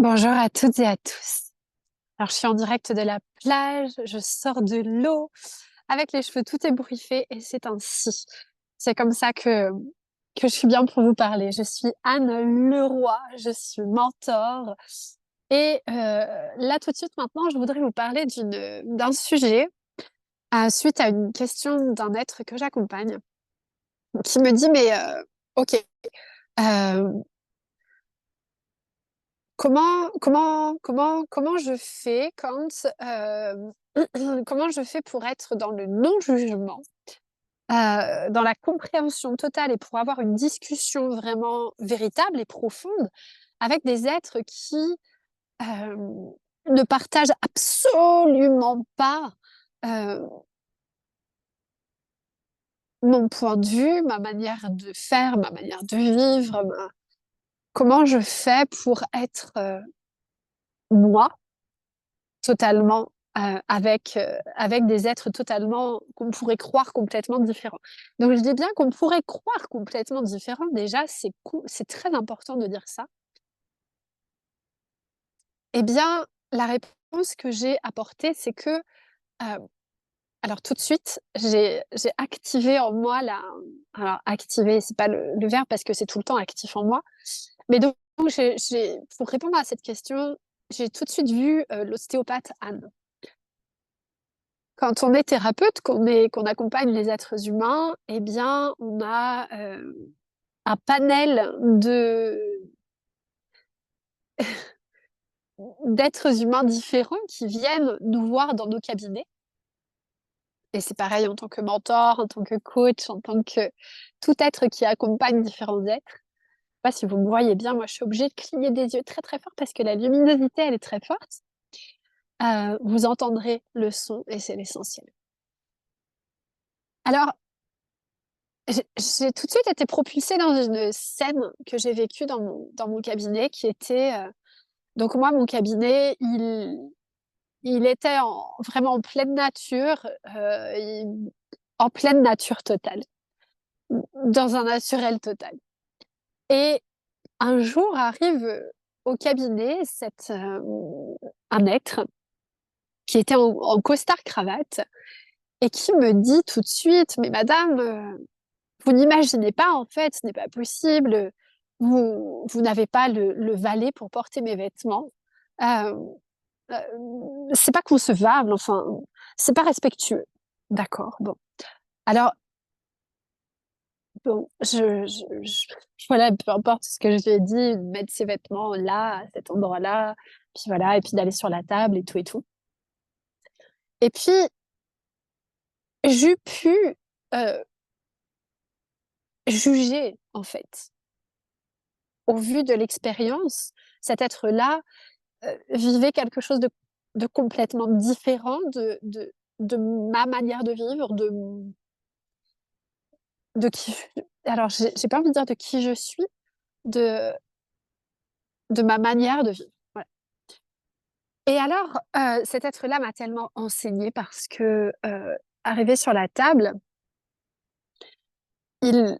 Bonjour à toutes et à tous. Alors, je suis en direct de la plage, je sors de l'eau avec les cheveux tout ébouriffés et c'est ainsi. C'est comme ça que je suis bien pour vous parler. Je suis Anne Leroy, je suis mentor et là, tout de suite, maintenant, je voudrais vous parler d'un sujet suite à une question d'un être que j'accompagne qui me dit, mais ok, euh, comment je fais comment je fais pour être dans le non-jugement, dans la compréhension totale et pour avoir une discussion vraiment véritable et profonde avec des êtres qui ne partagent absolument pas mon point de vue, ma manière de faire, ma manière de vivre, comment je fais pour être moi totalement, avec des êtres totalement qu'on pourrait croire complètement différents. Donc je dis bien qu'on pourrait croire complètement différents, déjà, c'est très important de dire ça. Eh bien, la réponse que j'ai apportée, c'est que, alors tout de suite, j'ai activé en moi la alors activer, c'est pas le verbe parce que c'est tout le temps actif en moi, mais donc j'ai pour répondre à cette question, j'ai tout de suite vu, l'ostéopathe Anne. Quand on est thérapeute, qu'on accompagne les êtres humains, eh bien, on a, un panel d'êtres humains différents qui viennent nous voir dans nos cabinets et c'est pareil en tant que mentor, en tant que coach, en tant que tout être qui accompagne différents êtres. Je sais pas si vous me voyez bien, moi, je suis obligée de cligner des yeux très, très fort parce que la luminosité, elle est très forte. Vous entendrez le son et c'est l'essentiel. Alors, j'ai tout de suite été propulsée dans une scène que j'ai vécue dans mon cabinet qui était, donc moi, mon cabinet, il était vraiment en pleine nature, en pleine nature totale, dans un naturel total et un jour arrive, au cabinet un être qui était en costard-cravate et qui me dit tout de suite: «Mais madame, vous n'imaginez pas, en fait, ce n'est pas possible, vous n'avez pas le valet pour porter mes vêtements. Heu, c'est pas concevable, enfin, c'est pas respectueux». D'accord, bon. Alors, bon, voilà, peu importe ce que je lui ai dit, de mettre ses vêtements là, à cet endroit-là, puis voilà et puis d'aller sur la table et tout et puis j'eus pu, heu, juger, en fait, au vu de l'expérience, cet être-là vivait quelque chose de complètement différent de ma manière de vivre, de qui alors j'ai pas envie de dire de qui je suis, de ma manière de vivre, voilà et alors, cet être-là m'a tellement enseignée parce que, arrivé sur la table, il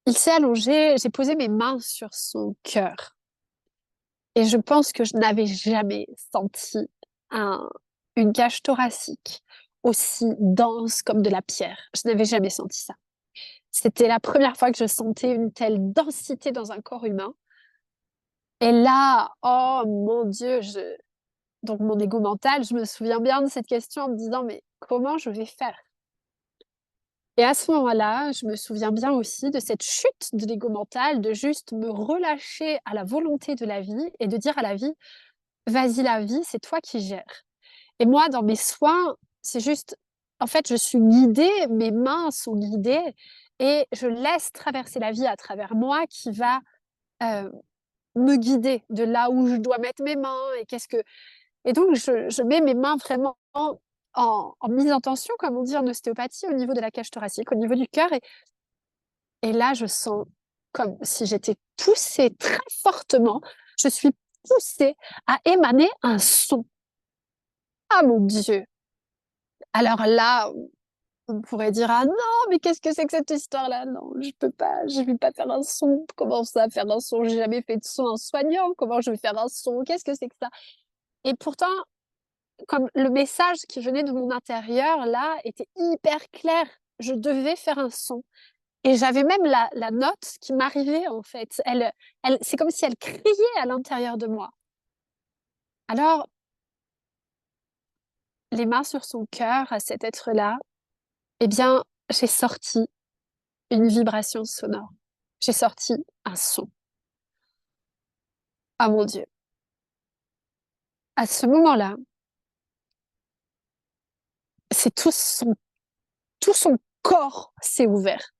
il s'est allongé, j'ai posé mes mains sur son cœur et je pense que je n'avais jamais senti un une cage thoracique aussi dense comme de la pierre. Je n'avais jamais senti ça. C'était la première fois que je sentais une telle densité dans un corps humain et là, oh mon Dieu, je donc mon ego mental, je me souviens bien de cette question en me disant: «Mais comment je vais faire?» et à ce moment-là, je me souviens bien aussi de cette chute de l'ego mental, de juste me relâcher à la volonté de la vie et de dire à la vie: «Vas-y la vie, c'est toi qui gères» et moi dans mes soins, c'est juste en fait, je suis guidée, mes mains sont guidées et je laisse traverser la vie à travers moi qui va, heu, me guider de là où je dois mettre mes mains et qu'est-ce que et donc je mets mes mains vraiment en mise en tension, comme on dit en ostéopathie, au niveau de la cage thoracique, au niveau du cœur et là, je sens comme si j'étais poussée très fortement, je suis poussée à émaner un son. Ah mon Dieu! Alors là, On pourrait dire: «Ah non, mais qu'est-ce que c'est que cette histoire-là? Non, je peux pas, je vais pas faire un son. Comment ça, faire un son? J'ai jamais fait de son en soignant. Comment je vais faire un son? Qu'est-ce que c'est que ça?» Et pourtant, comme le message qui venait de mon intérieur, là, était hyper clair. Je devais faire un son et j'avais même la note qui m'arrivait, en fait. Elle c'est comme si elle criait à l'intérieur de moi. Alors, les mains sur son cœur, à cet être-là, eh bien, j'ai sorti une vibration sonore. J'ai sorti un son. Ah mon Dieu! À ce moment-là, c'est tout son corps s'est ouvert,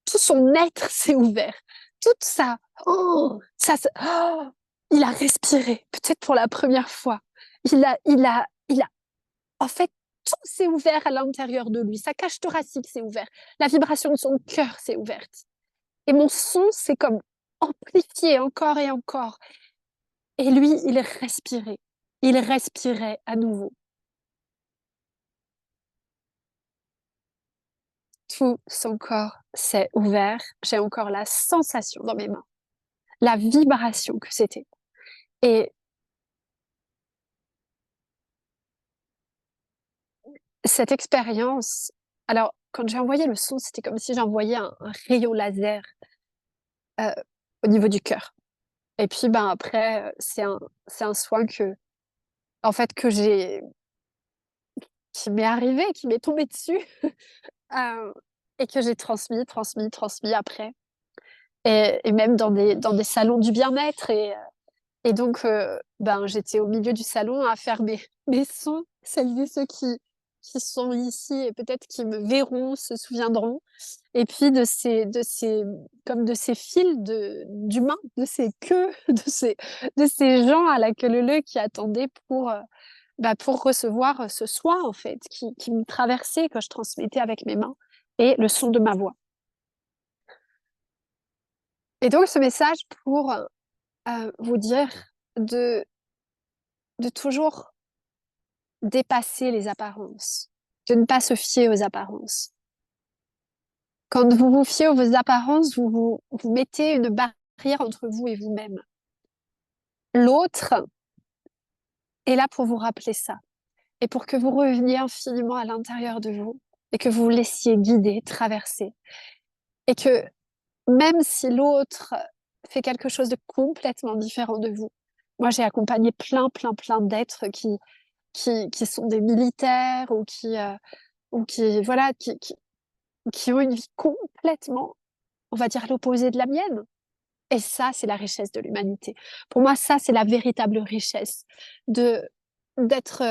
tout son être s'est ouvert, toute sa ça se il a respiré, peut-être pour la première fois. Il a en fait, tout s'est ouvert à l'intérieur de lui. Sa cage thoracique s'est ouverte, la vibration de son cœur s'est ouverte et mon son s'est comme amplifié encore et encore et lui, il respirait. Il respirait à nouveau. Tout son corps s'est ouvert. J'ai encore la sensation dans mes mains, la vibration que c'était. Et cette expérience, alors quand j'ai envoyé le son, c'était comme si j'envoyais un rayon laser, heu, au niveau du cœur. Et puis, ben, après, c'est un soin que en fait, que j'ai qui m'est arrivé, qui m'est tombé dessus, heu et que j'ai transmis, transmis, transmis après et même dans des salons du bien-être et donc ben, j'étais au milieu du salon à faire mes sons. Celles et ceux qui sont ici et peut-être qui me verront se souviendront et puis de ces comme de ces fils d'humains, de ces queues, de ces gens à la queue leu leu qui attendaient bah, pour recevoir, ce soin en fait qui me traversait, que je transmettais avec mes mains et le son de ma voix. Et donc ce message pour, vous dire de toujours dépasser les apparences, de ne pas se fier aux apparences. Quand vous vous fiez aux apparences, vous mettez une barrière entre vous et vous-même. L'autre est là pour vous rappeler ça et pour que vous reveniez infiniment à l'intérieur de vous et que vous vous laissiez guider, traverser et que même si l'autre fait quelque chose de complètement différent de vous, moi j'ai accompagné plein, plein, plein d'êtres qui sont des militaires ou qui voilà, qui ont une vie complètement, on va dire, l'opposé de la mienne. Et ça, c'est la richesse de l'humanité. Pour moi, ça, c'est la véritable richesse de d'être,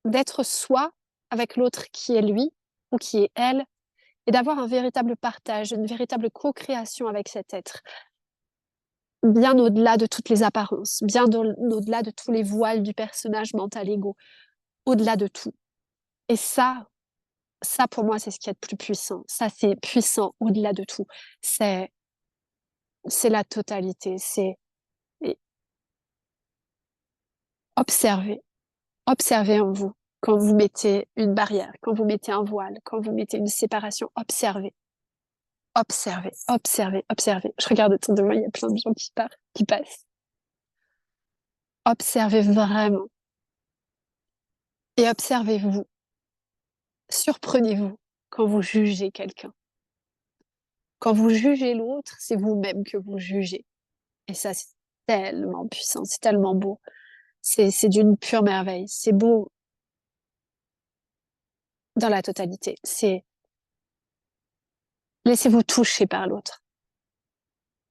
d'être soi avec l'autre qui est lui ou qui est elle et d'avoir un véritable partage, une véritable co-création avec cet être. Bien au-delà de toutes les apparences, bien au-delà de tous les voiles du personnage mental égo, au-delà de tout. Et ça pour moi, c'est ce qu'il y a de plus puissant. Ça, c'est puissant au-delà de tout. C'est c'est la totalité, c'est et observez, observez en vous. Quand vous mettez une barrière, quand vous mettez un voile, quand vous mettez une séparation, observez, observez, observez, observez. Je regarde autour de moi, il y a plein de gens qui passent. Observez vraiment et observez-vous. Surprenez-vous quand vous jugez quelqu'un. Quand vous jugez l'autre, c'est vous-même que vous jugez. Et ça, c'est tellement puissant, c'est tellement beau. C'est d'une pure merveille. C'est beau dans la totalité. C'est laissez-vous toucher par l'autre.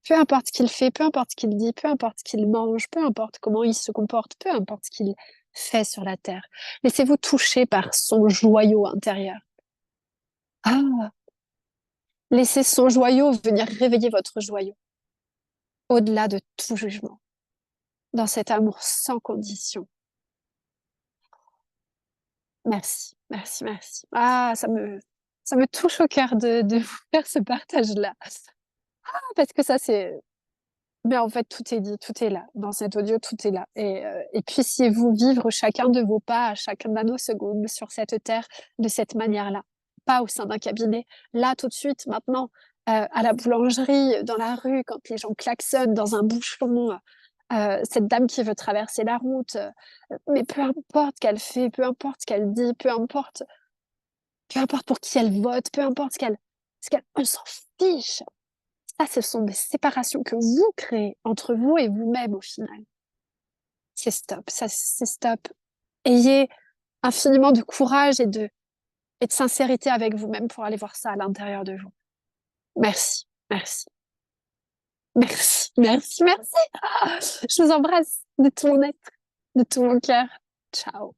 Peu importe ce qu'il fait, peu importe ce qu'il dit, peu importe ce qu'il mange, peu importe comment il se comporte, peu importe ce qu'il fait sur la terre. Laissez-vous toucher par son joyau intérieur. Ah! Laissez son joyau venir réveiller votre joyau, au-delà de tout jugement, dans cet amour sans condition. Merci, merci, merci. Ah, ça me touche au cœur de vous faire ce partage-là. Ah, parce que ça, c'est Mais en fait, tout est dit, tout est là. Dans cet audio, tout est là. Et puissiez-vous vivre chacun de vos pas à chaque nanoseconde sur cette terre de cette manière-là. Pas au sein d'un cabinet. Là, tout de suite, maintenant, à la boulangerie, dans la rue, quand les gens klaxonnent dans un bouchon, cette dame qui veut traverser la route. Mais peu importe ce qu'elle fait, peu importe ce qu'elle dit, peu importe pour qui elle vote, peu importe on s'en fiche. Ça, ce sont des séparations que vous créez entre vous et vous-même au final. C'est stop, ça c'est stop. Ayez infiniment de courage et de sincérité avec vous-même pour aller voir ça à l'intérieur de vous. Merci, merci, merci, merci, merci. Ah, je vous embrasse de tout mon être, de tout mon cœur. Ciao.